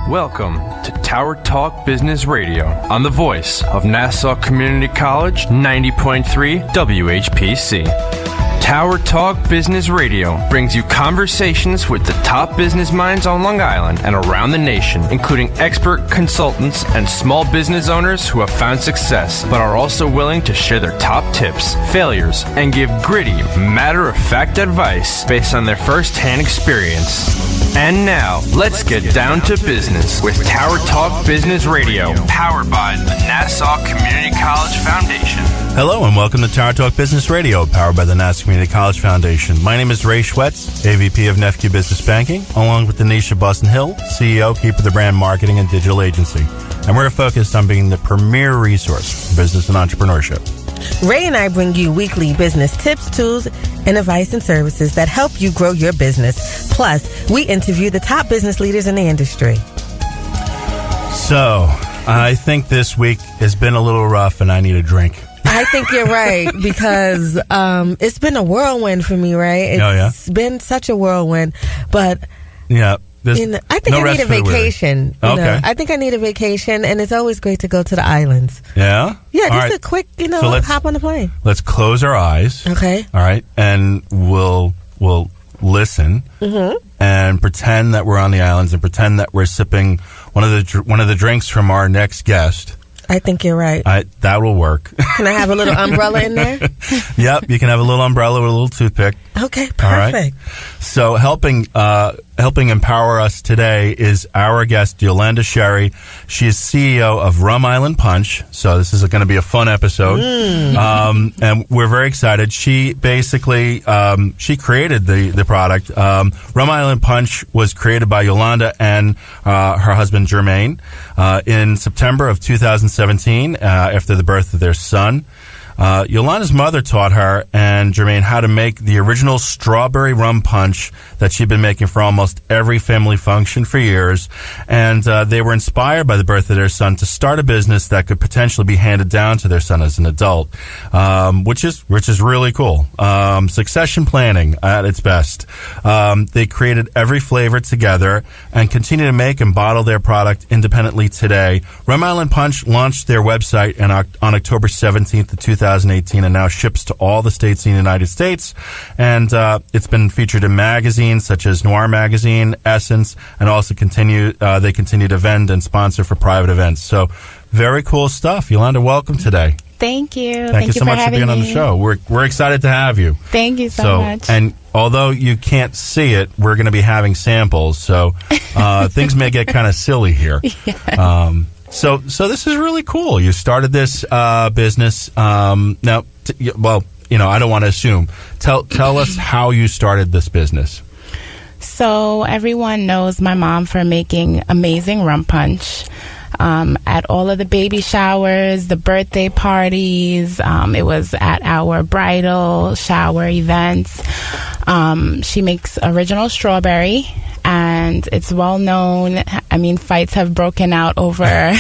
Welcome to Tower Talk Business Radio on the voice of Nassau Community College 90.3 WHPC. Tower Talk Business Radio brings you conversations with the top business minds on Long Island and around the nation, including expert consultants and small business owners who have found success, but are also willing to share their top tips, failures, and give gritty, matter-of-fact advice based on their first-hand experience. And now, let's get down to business with Tower Talk Business Radio, powered by the Nassau Community College Foundation. Hello and welcome to Tower Talk Business Radio, powered by the Nassau Community College Foundation. My name is Ray Schwetz, AVP of Nefke Business Banking, along with Donyshia Boston Hill, CEO, Keeper the Brand Marketing and Digital Agency. And we're focused on being the premier resource for business and entrepreneurship. Ray and I bring you weekly business tips, tools, and advice and services that help you grow your business. Plus, we interview the top business leaders in the industry. So, I think this week has been a little rough and I need a drink. I think you're right, because it's been a whirlwind for me, right? It's been such a whirlwind, but yeah, I think I need a vacation. Okay. I think I need a vacation, and it's always great to go to the islands. Yeah? Yeah, just a quick, so hop on the plane. Let's close our eyes. Okay. All right, and we'll listen and pretend that we're on the islands and pretend that we're sipping one of the drinks from our next guest. I think you're right. That will work. Can I have a little umbrella in there? Yep, you can have a little umbrella with a little toothpick. Okay, perfect. All right. So helping empower us today is our guest, Yolanda Sherie. She is CEO of Rum Island Punch. So this is going to be a fun episode. And we're very excited. She basically, she created the product. Rum Island Punch was created by Yolanda and her husband, Jermaine, in September of 2017, after the birth of their son. Yolanda's mother taught her and Jermaine how to make the original strawberry rum punch that she'd been making for almost every family function for years. And they were inspired by the birth of their son to start a business that could potentially be handed down to their son as an adult, which is really cool. Succession planning at its best. They created every flavor together and continue to make and bottle their product independently today. Rum Island Punch launched their website on October 17th of 2018 and now ships to all the states in the United States. And it's been featured in magazines such as Noir Magazine, Essence, and also they continue to vend and sponsor for private events. So very cool stuff. Yolanda, welcome today. Thank you. Thank you so much for being on the show. We're excited to have you. Thank you so much. And although you can't see it, we're going to be having samples, so things may get kind of silly here. Yes. So this is really cool. You started this business. Now, I don't want to assume. Tell us how you started this business. So everyone knows my mom for making amazing rum punch. At all of the baby showers, the birthday parties, it was at our bridal shower events. She makes original strawberry, and it's well known. I mean, fights have broken out over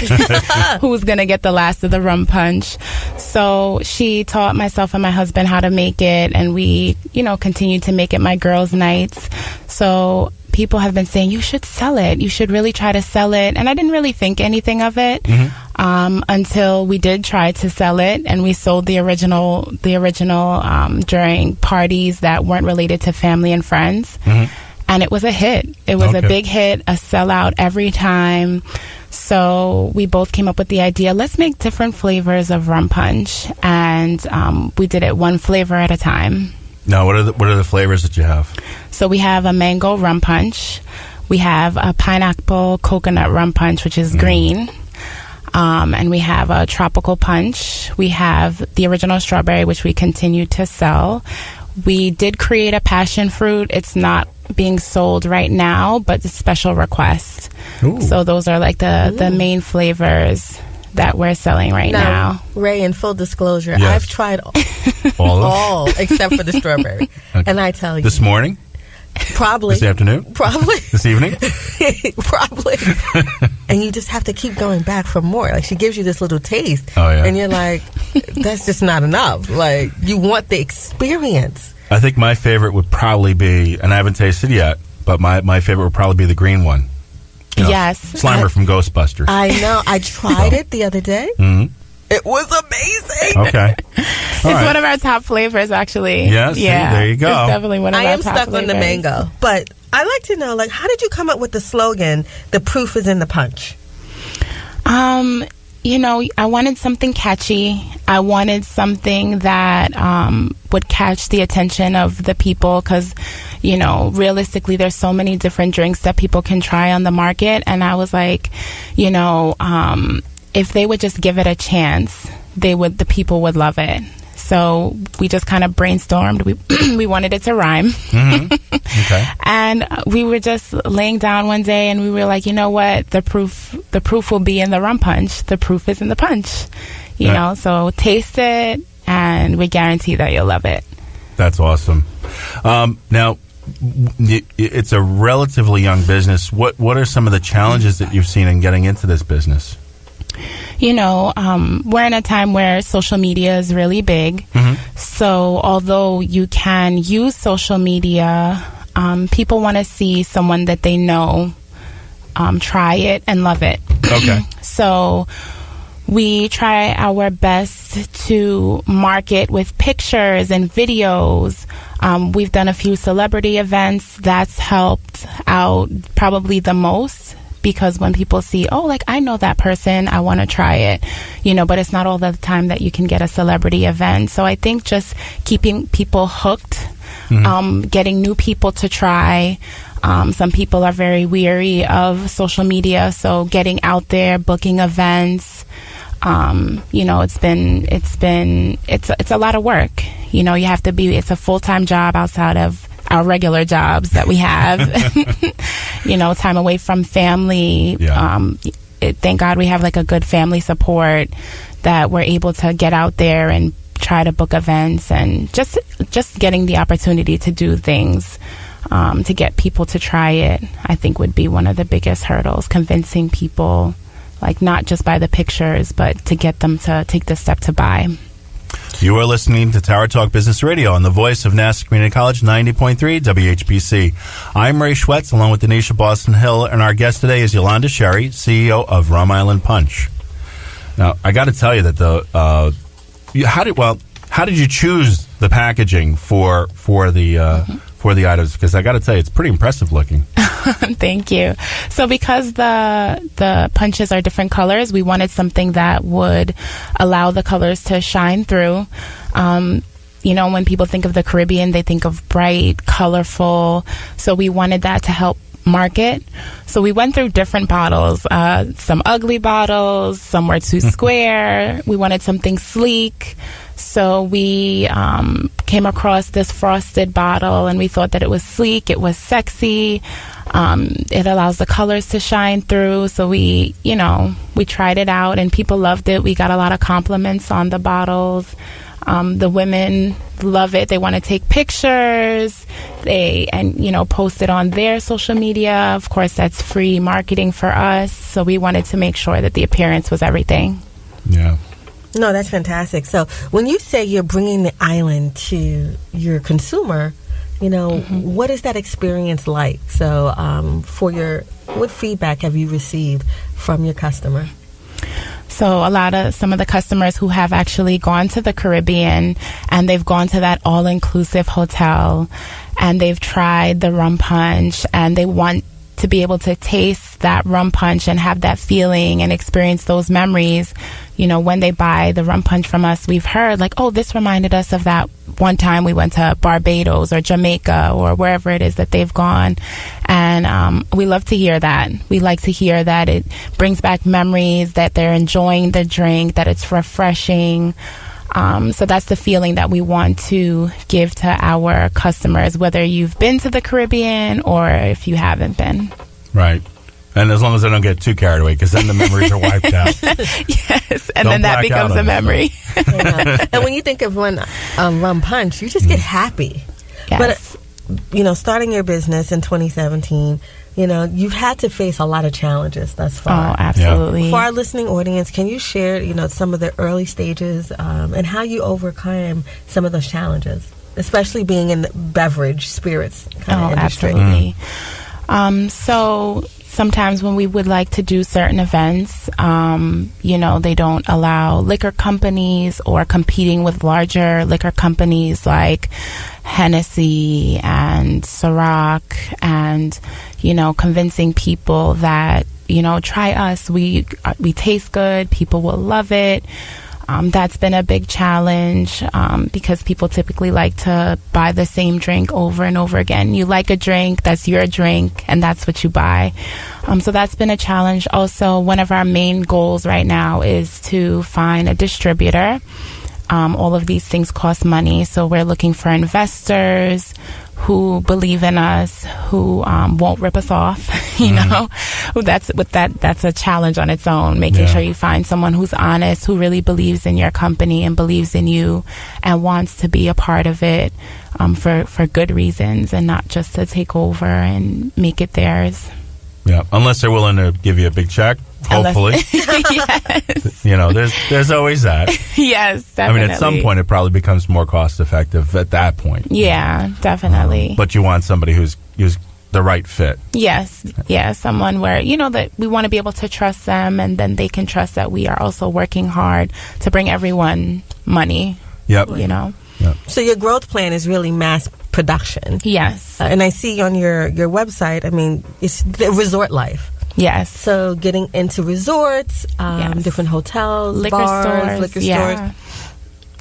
who's going to get the last of the rum punch. So she taught myself and my husband how to make it, and we, continued to make it my girls' nights. So people have been saying, you should sell it. You should really try to sell it. And I didn't really think anything of it until we did try to sell it. And we sold the original during parties that weren't related to family and friends. And it was a hit. It was a big hit, a sellout every time. So we both came up with the idea, let's make different flavors of rum punch. And we did it one flavor at a time. Now, what are the flavors that you have? So we have a mango rum punch. We have a pineapple coconut rum punch, which is green. And we have a tropical punch. We have the original strawberry, which we continue to sell. We did create a passion fruit. It's not being sold right now, but it's special request. Ooh. So those are like the main flavors that we're selling right now. Ray, in full disclosure, yes. I've tried all except for the strawberry. Okay. And I tell you. This morning? Probably. This afternoon? Probably. This evening? Probably. And you just have to keep going back for more. Like, she gives you this little taste. Oh, yeah. And you're like, that's just not enough. Like, you want the experience. I think my favorite would probably be, and I haven't tasted yet, but my favorite would probably be the green one. Yes. Slimer from Ghostbusters. I know. I tried it the other day. Mm-hmm. It was amazing. Okay. It's one of our top flavors, actually. Yes, yeah. There you go. It's definitely one of our top flavors. I am stuck on the mango. But I'd like to know, like, how did you come up with the slogan, "The proof is in the punch"? I wanted something catchy. I wanted something that would catch the attention of the people because, realistically, there's so many different drinks that people can try on the market. And I was like, if they would just give it a chance, the people would love it. So we just kind of brainstormed. We wanted it to rhyme. Mm-hmm. Okay. And we were just laying down one day and we were like, you know what? The proof will be in the rum punch. The proof is in the punch. So taste it and we guarantee that you'll love it. That's awesome. Now, it's a relatively young business. What are some of the challenges that you've seen in getting into this business? We're in a time where social media is really big. Mm-hmm. So although you can use social media, people want to see someone that they know try it and love it. Okay. So we try our best to market with pictures and videos. We've done a few celebrity events. That's helped out probably the most. Because when people see, I know that person, I want to try it, but it's not all the time that you can get a celebrity event. So I think just keeping people hooked, mm-hmm. Getting new people to try. Some people are very weary of social media, so getting out there, booking events. It's a lot of work. You have to it's a full-time job outside of our regular jobs that we have, time away from family. Yeah. Thank God we have like a good family support that we're able to get out there and try to book events and just getting the opportunity to do things, to get people to try it, I think would be one of the biggest hurdles, convincing people, like not just by the pictures, but to get them to take the step to buy. You are listening to Tower Talk Business Radio on the voice of Nassau Community College, 90.3 WHPC. I'm Ray Schwetz, along with Donyshia Boston Hill, and our guest today is Yolanda Sherie, CEO of Rum Island Punch. Now, I got to tell you that how did you choose the packaging for the items? Because I got to tell you, it's pretty impressive looking. Thank you. So because the punches are different colors, we wanted something that would allow the colors to shine through. When people think of the Caribbean, they think of bright, colorful. So we wanted that to help market. So we went through different bottles, some ugly bottles, some were too square. We wanted something sleek. So we came across this frosted bottle and we thought that it was sleek, it was sexy. It allows the colors to shine through. So we tried it out and people loved it. We got a lot of compliments on the bottles. The women love it. They want to take pictures. Post it on their social media. Of course, that's free marketing for us. So we wanted to make sure that the appearance was everything. Yeah. No, that's fantastic. So when you say you're bringing the island to your consumer, mm-hmm. what is that experience like? So what feedback have you received from your customer? So some of the customers who have actually gone to the Caribbean and they've gone to that all-inclusive hotel and they've tried the rum punch and they want to be able to taste that rum punch and have that feeling and experience those memories. When they buy the rum punch from us, we've heard like, this reminded us of that one time we went to Barbados or Jamaica or wherever it is that they've gone. And we love to hear that. We like to hear that it brings back memories, that they're enjoying the drink, that it's refreshing. So that's the feeling that we want to give to our customers, whether you've been to the Caribbean or if you haven't been. Right. And as long as I don't get too carried away, because then the memories are wiped out. Yes, and then that becomes a memory. And when you think of rum punch, you just get happy. Yes. But, starting your business in 2017, you've had to face a lot of challenges thus far. Oh, absolutely. Yeah. For our listening audience, can you share, some of the early stages and how you overcame some of those challenges, especially being in the beverage, spirits kind of industry? Absolutely. So, sometimes when we would like to do certain events, they don't allow liquor companies or competing with larger liquor companies like Hennessy and Ciroc, and, convincing people that, try us. We taste good. People will love it. That's been a big challenge because people typically like to buy the same drink over and over again. You like a drink, that's your drink, and that's what you buy. So that's been a challenge. Also, one of our main goals right now is to find a distributor. All of these things cost money, so we're looking for investors who believe in us, who won't rip us off. That's a challenge on its own. Making sure you find someone who's honest, who really believes in your company and believes in you, and wants to be a part of it for good reasons, and not just to take over and make it theirs. Yeah, unless they're willing to give you a big check. Hopefully. Yes. There's always that. Yes, definitely. I mean, at some point, it probably becomes more cost effective at that point. Yeah, definitely. But you want somebody who's the right fit. Yes. Someone where, that we want to be able to trust them, and then they can trust that we are also working hard to bring everyone money. Yep. Yep. So your growth plan is really mass production. Yes. And I see on your website, it's the resort life. Yes. So getting into resorts, different hotels, liquor stores.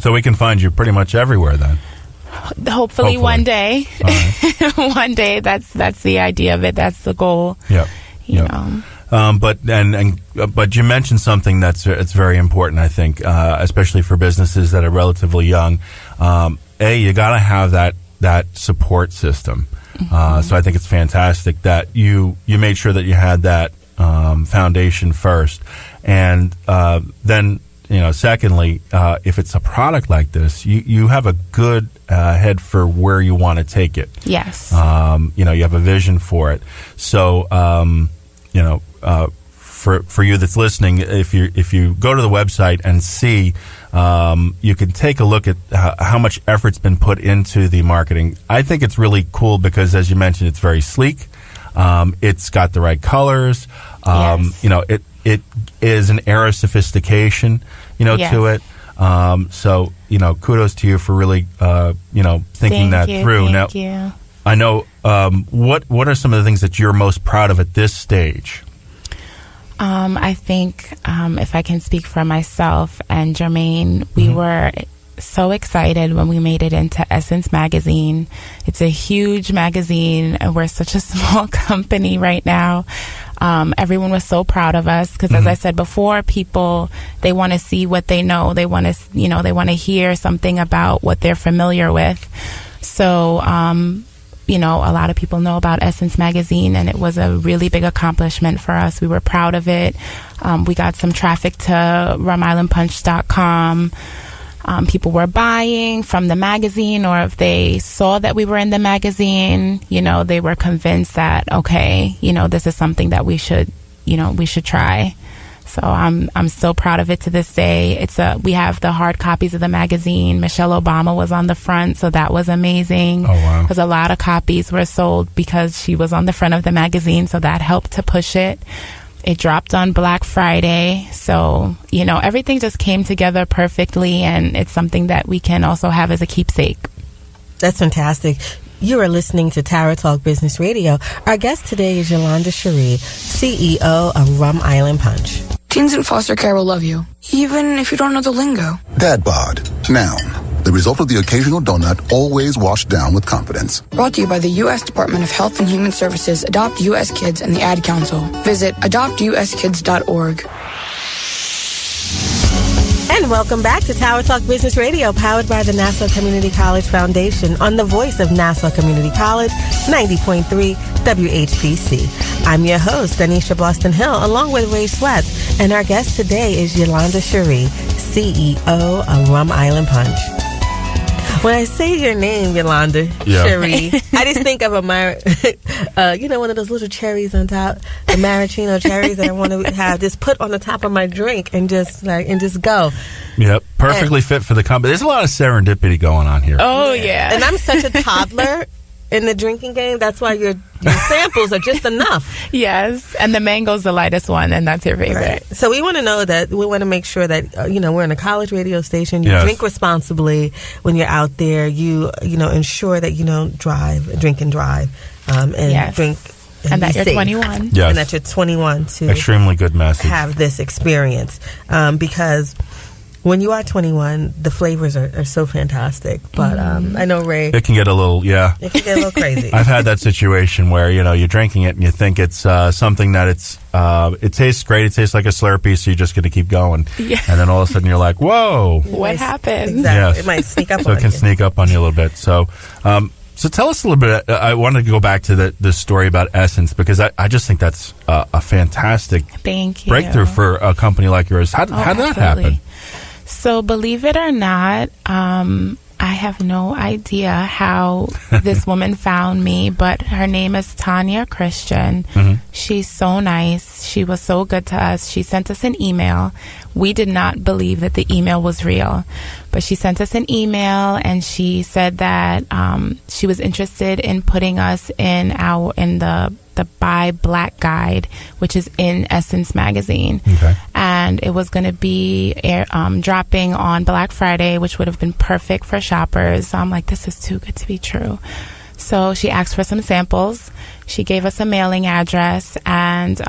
So we can find you pretty much everywhere then. Hopefully. One day. All right. One day. That's the idea of it. That's the goal. Yep. You know. But you mentioned something it's very important, I think, especially for businesses that are relatively young. You got to have that support system. So I think it's fantastic that you made sure that you had that foundation first, and then secondly, if it's a product like this, you have a good head for where you want to take it. Yes. You have a vision for it. So for you that's listening, if you go to the website and see, you can take a look at how much effort's been put into the marketing. I think it's really cool because, as you mentioned, it's very sleek. It's got the right colors. Yes. It is an air of sophistication, Yes. to it. So kudos to you for really, thinking that through. Thank you. I know. What are some of the things that you're most proud of at this stage? I think if I can speak for myself and Jermaine, we were so excited when we made it into Essence Magazine. It's a huge magazine, and we're such a small company right now. Everyone was so proud of us because, as I said before, people, they want to see what they know. They want to, they want to hear something about what they're familiar with. So, a lot of people know about Essence Magazine, and it was a really big accomplishment for us. We were proud of it. We got some traffic to rumislandpunch.com. People were buying from the magazine, or if they saw that we were in the magazine, they were convinced that, okay, this is something that we should try. So I'm still proud of it to this day. We have the hard copies of the magazine. Michelle Obama was on the front, so that was amazing. Oh, wow. Because a lot of copies were sold because she was on the front of the magazine, so that helped to push it. It dropped on Black Friday, so everything just came together perfectly, and it's something that we can also have as a keepsake. That's fantastic. You are listening to Tower Talk Business Radio. Our guest today is Yolanda Sherie, CEO of Rum Island Punch. Teens in foster care will love you, even if you don't know the lingo. Dad bod, noun. The result of the occasional donut, always washed down with confidence. Brought to you by the U.S. Department of Health and Human Services, Adopt U.S. Kids, and the Ad Council. Visit adoptuskids.org. And welcome back to Tower Talk Business Radio, powered by the Nassau Community College Foundation on the voice of Nassau Community College, 90.3 WHPC. I'm your host, Donyshia Boston Hill, along with Ray Schwetz, and our guest today is Yolanda Sherie, CEO of Rum Island Punch. When I say your name, Yolanda Sherie, I just think of one of those little cherries on top, the maraschino cherries that I want to have just put on the top of my drink and just go. Yep, perfectly fit for the company. There's a lot of serendipity going on here. Oh, yeah. And I'm such a toddler. in the drinking game. That's why your samples are just enough. Yes, and the mango's the lightest one, and that's your favorite. Right. So we want to know that. We want to make sure that we're in a college radio station. You drink responsibly when you're out there. You ensure that you don't drink and drive, and drink. And that you're 21. Yes. And that you're 21 to extremely good message. Have this experience. Because when you are 21, the flavors are so fantastic. But I know, Ray, it can get a little, it can get a little crazy. I've had that situation where, you're drinking it and you think it's something that it tastes great. It tastes like a Slurpee, so you're just going to keep going. Yeah. And then all of a sudden you're like, whoa. What happened? Exactly. Yes. It might sneak up on you. So it can sneak up on you a little bit. So tell us a little bit. I wanted to go back to the story about Essence, because I just think that's a fantastic breakthrough for a company like yours. How did that happen? So believe it or not, I have no idea how this woman found me, but her name is Tanya Christian. Mm-hmm. She's so nice. She was so good to us. She sent us an email. We did not believe that the email was real, but she sent us an email and she said that she was interested in putting us in the Buy Black Guide, which is in Essence magazine. Okay. And it was going to be dropping on Black Friday, which would have been perfect for shoppers. So I'm like, this is too good to be true. So she asked for some samples. She gave us a mailing address, and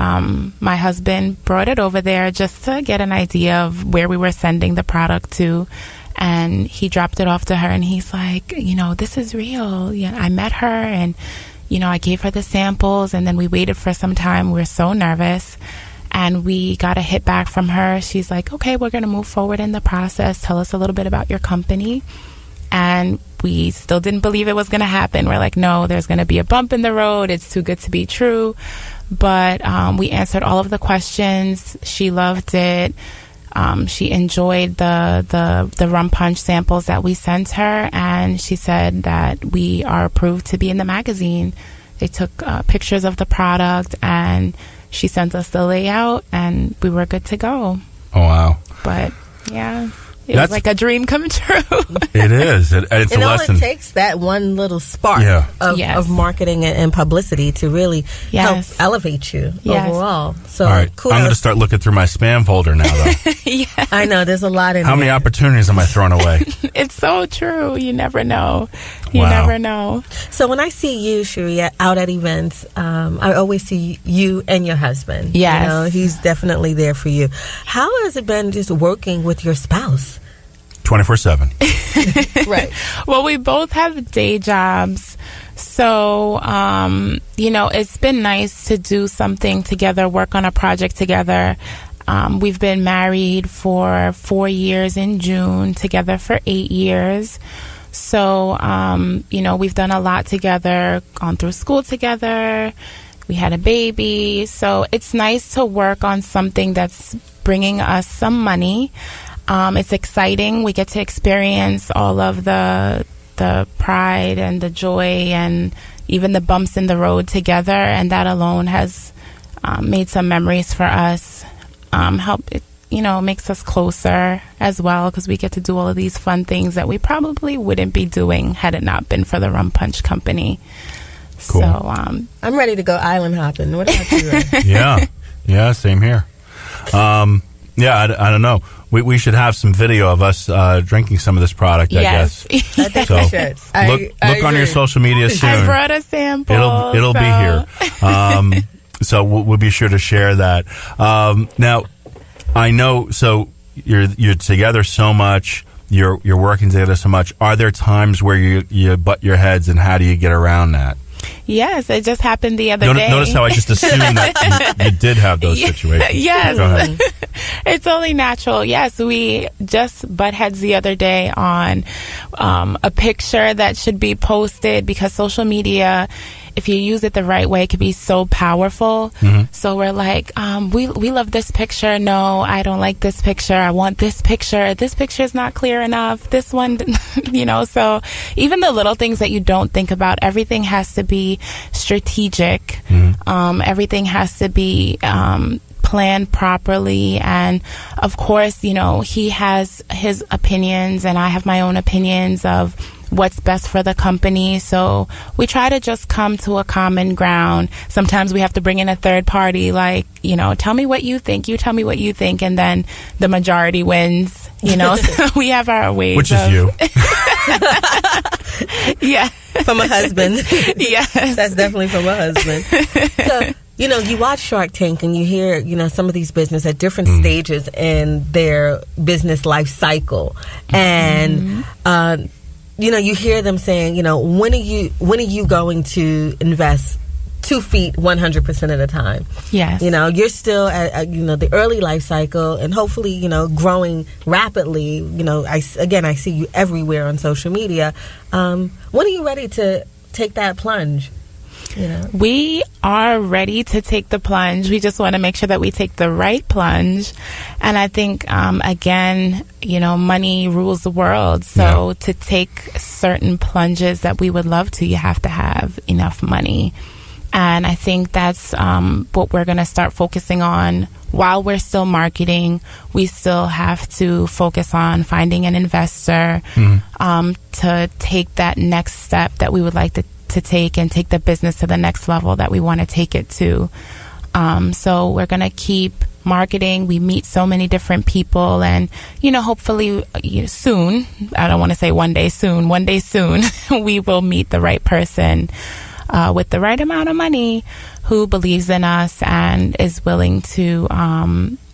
my husband brought it over there just to get an idea of where we were sending the product to. And he dropped it off to her, and he's like, this is real. I met her, and I gave her the samples, and then we waited for some time. We were so nervous, and we got a hit back from her. She's like, okay, we're going to move forward in the process. Tell us a little bit about your company. And we still didn't believe it was going to happen. We're like, no, there's going to be a bump in the road. It's too good to be true. But we answered all of the questions. She loved it. She enjoyed the rum punch samples that we sent her, and she said that we are approved to be in the magazine. They took pictures of the product, and she sent us the layout, and we were good to go. Oh, wow. But, yeah. It was like a dream come true. It is. It's a lesson. It takes that one little spark of marketing and publicity to really help elevate you overall. So, all right. I'm going to start looking through my spam folder now, though. I know. There's a lot in How many opportunities am I throwing away? It's so true. You never know. You never know. So when I see you, Sherie, out at events, I always see you and your husband. Yes. He's definitely there for you. How has it been just working with your spouse? 24/7. Right. Well, we both have day jobs. So, it's been nice to do something together, work on a project together. We've been married for 4 years in June, together for 8 years. So, we've done a lot together, gone through school together. We had a baby. So it's nice to work on something that's bringing us some money. It's exciting. We get to experience all of the pride and the joy and even the bumps in the road together, and that alone has made some memories for us. Makes us closer as well, because we get to do all of these fun things that we probably wouldn't be doing had it not been for the Rum Punch Company. Cool. So I'm ready to go island hopping. What about you, Ray? Yeah, same here. I don't know. We should have some video of us drinking some of this product, I guess. I think we should. Look on your social media soon. I brought a sample. It'll be here. So we'll be sure to share that. Now, I know. So you're together so much. You're working together so much. Are there times where you butt your heads, and how do you get around that? Yes, it just happened the other day. Notice how I just assumed that you did have those situations. Yes. Go ahead. It's only natural. Yes, we just butt heads the other day on a picture that should be posted, because social media, if you use it the right way, it can be so powerful. Mm-hmm. So we're like, we love this picture. No, I don't like this picture. I want this picture. This picture is not clear enough. This one, so even the little things that you don't think about, everything has to be strategic. Mm-hmm. Everything has to be planned properly. And of course, he has his opinions and I have my own opinions of what's best for the company. So we try to just come to a common ground. Sometimes we have to bring in a third party, like, tell me what you think, you tell me what you think, and then the majority wins, So we have our ways. Which is you. Yeah. From a husband. Yes. That's definitely from a husband. So, you watch Shark Tank and you hear, some of these businesses at different stages in their business life cycle. And, you hear them saying, when are you going to invest 2 feet 100% of the time? Yes. You're still at the early life cycle, and hopefully, growing rapidly. I see you everywhere on social media. When are you ready to take that plunge? We are ready to take the plunge. We just want to make sure that we take the right plunge. And I think, again, money rules the world. So to take certain plunges that we would love to, you have to have enough money. And I think that's what we're going to start focusing on. While we're still marketing, we still have to focus on finding an investor to take that next step that we would like to take and take the business to the next level that we want to take it to. So we're going to keep marketing. We meet so many different people, and hopefully soon, I don't want to say one day soon, we will meet the right person with the right amount of money who believes in us and is willing to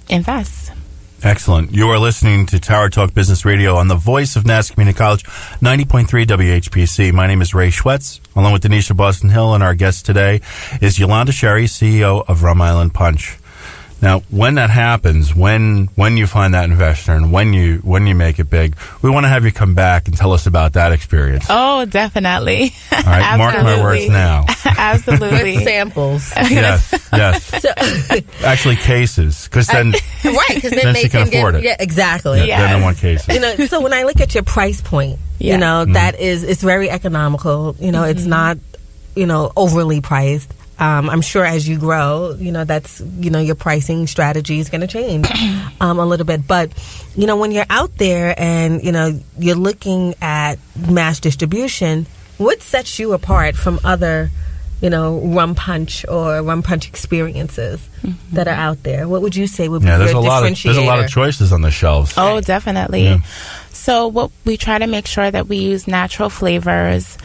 invest. Excellent. You are listening to Tower Talk Business Radio on the voice of Nassau Community College, 90.3 WHPC. My name is Ray Schwetz, along with Donyshia Boston Hill, and our guest today is Yolanda Sherie, CEO of Rum Island Punch. Now, when that happens, when you find that investor and when you make it big, we want to have you come back and tell us about that experience. Oh, definitely. All right, mark my words now. Absolutely. With samples. Yes. So, actually, cases, because then then she can afford it. Yeah, exactly. Yeah, then I want cases. So when I look at your price point, that is, it's very economical. It's not, overly priced. I'm sure as you grow, that's, your pricing strategy is going to change a little bit. But, when you're out there and, you're looking at mass distribution, what sets you apart from other, rum punch or rum punch experiences that are out there? What would you say would be your differentiator? There's a lot of choices on the shelves. Oh, definitely. Yeah. So what we try to make sure that we use natural flavors.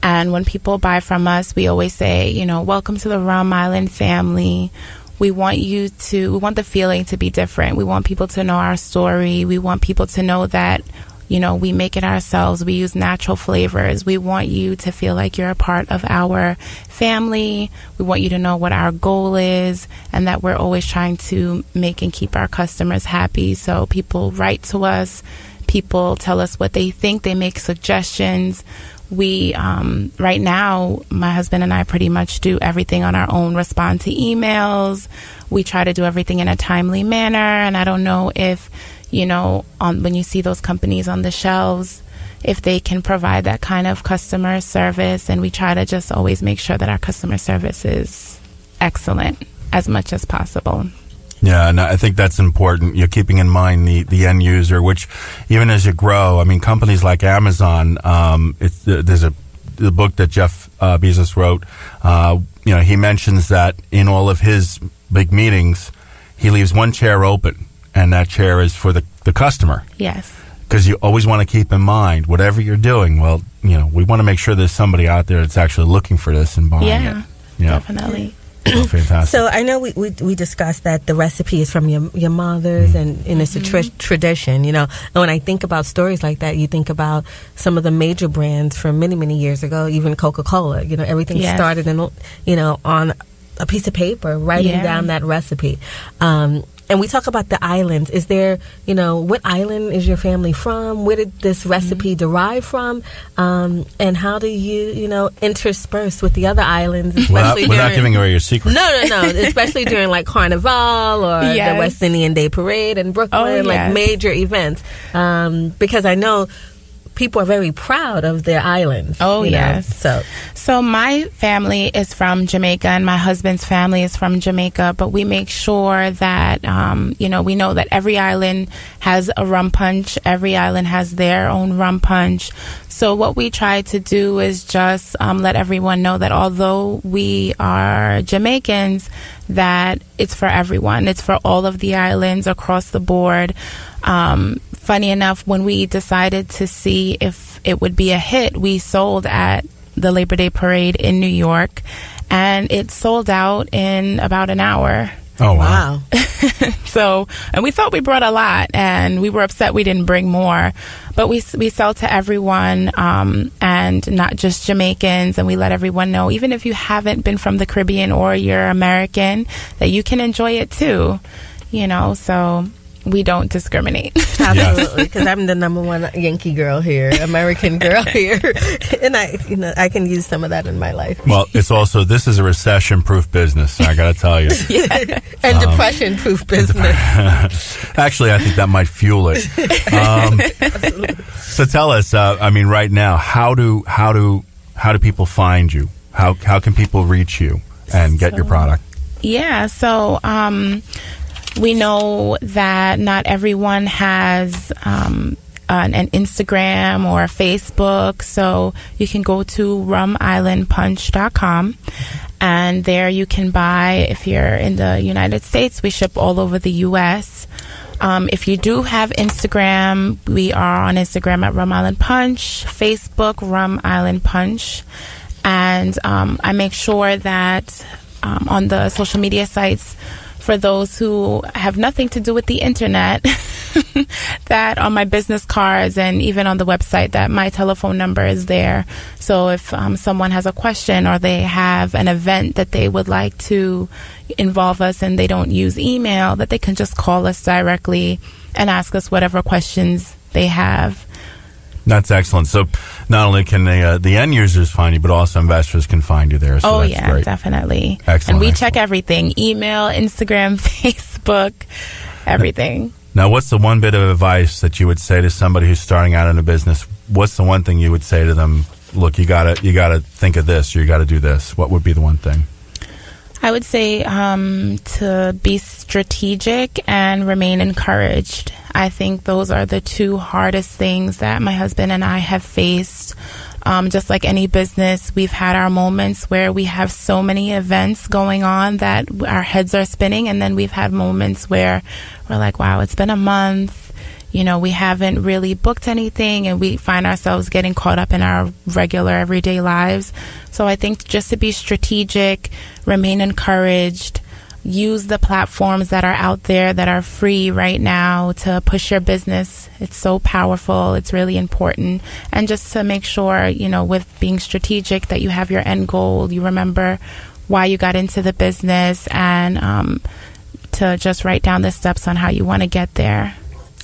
And when people buy from us, we always say, welcome to the Rum Island family. We want the feeling to be different. We want people to know our story. We want people to know that, we make it ourselves. We use natural flavors. We want you to feel like you're a part of our family. We want you to know what our goal is and that we're always trying to make and keep our customers happy. So people write to us. People tell us what they think. They make suggestions. We, right now, my husband and I pretty much do everything on our own, respond to emails. We try to do everything in a timely manner. And I don't know if, when you see those companies on the shelves, if they can provide that kind of customer service. And we try to just always make sure that our customer service is excellent as much as possible. Yeah, and I think that's important. You're keeping in mind the end user, which even as you grow, I mean, companies like Amazon, there's the book that Jeff Bezos wrote. He mentions that in all of his big meetings, he leaves one chair open, and that chair is for the customer. Yes. Because you always want to keep in mind, whatever you're doing, well, we want to make sure there's somebody out there that's actually looking for this and buying it. Yeah, definitely. Oh, fantastic. So I know we discussed that the recipe is from your mother's and it's a tradition, And when I think about stories like that, you think about some of the major brands from many, many years ago, even Coca-Cola. Everything started in, on a piece of paper, writing down that recipe. And we talk about the islands. Is there, what island is your family from? Where did this recipe derive from? And how do you, intersperse with the other islands? Especially without giving away your secrets. No. Especially during like Carnival or the West Indian Day Parade in Brooklyn, like major events. Because I know people are very proud of their islands. Oh, yes. So my family is from Jamaica and my husband's family is from Jamaica, but we make sure that, we know that every island has a rum punch. Every island has their own rum punch. So what we try to do is just let everyone know that although we are Jamaicans, that it's for everyone. It's for all of the islands across the board. Funny enough, when we decided to see if it would be a hit, we sold at the Labor Day Parade in New York, and it sold out in about an hour. Oh, wow. And we thought we brought a lot, and we were upset we didn't bring more. But we sell to everyone, and not just Jamaicans, and we let everyone know, even if you haven't been from the Caribbean or you're American, that you can enjoy it too, so we don't discriminate. Absolutely, because I'm the number one Yankee girl here, American girl here, and I can use some of that in my life. Well, this is a recession-proof business, I got to tell you. And depression-proof business. Actually, I think that might fuel it. So tell us, right now, how do people find you? How can people reach you and get your product? Yeah, so we know that not everyone has an Instagram or Facebook, so you can go to rumislandpunch.com, and there you can buy. If you're in the United States, we ship all over the U.S. If you do have Instagram, we are on Instagram at Rum Island Punch, Facebook Rum Island Punch, and I make sure that on the social media sites, for those who have nothing to do with the internet, that on my business cards and even on the website, that my telephone number is there. So if someone has a question or they have an event that they would like to involve us and they don't use email, that they can just call us directly and ask us whatever questions they have. That's excellent. So not only can the end users find you, but also investors can find you there. So that's great. Definitely. Excellent. And we check everything: email, Instagram, Facebook, everything. Now, what's the one bit of advice that you would say to somebody who's starting out in a business? What's the one thing you would say to them? Look, you gotta think of this, or you gotta do this. What would be the one thing? I would say to be strategic and remain encouraged. I think those are the two hardest things that my husband and I have faced. Just like any business, we've had our moments where we have so many events going on that our heads are spinning, and then we've had moments where we're like, wow, it's been a month. We haven't really booked anything, and we find ourselves getting caught up in our regular everyday lives. So I think just to be strategic, remain encouraged, use the platforms that are out there that are free right now to push your business. It's so powerful. It's really important. And just to make sure, with being strategic, that you have your end goal. You remember why you got into the business, and to just write down the steps on how you want to get there.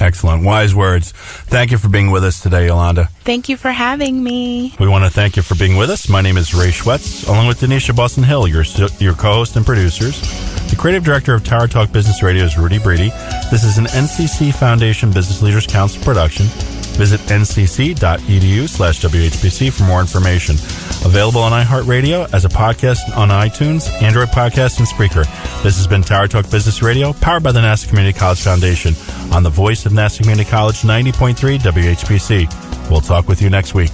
Excellent. Wise words. Thank you for being with us today, Yolanda. Thank you for having me. We want to thank you for being with us. My name is Ray Schwetz, along with Donyshia Boston Hill, your co-host and producers. The creative director of Tower Talk Business Radio is Rudy Breedy. This is an NCC Foundation Business Leaders Council production. Visit ncc.edu/WHPC for more information. Available on iHeartRadio, as a podcast on iTunes, Android Podcasts, and Spreaker. This has been Tower Talk Business Radio, powered by the Nassau Community College Foundation, on the voice of Nassau Community College 90.3 WHPC. We'll talk with you next week.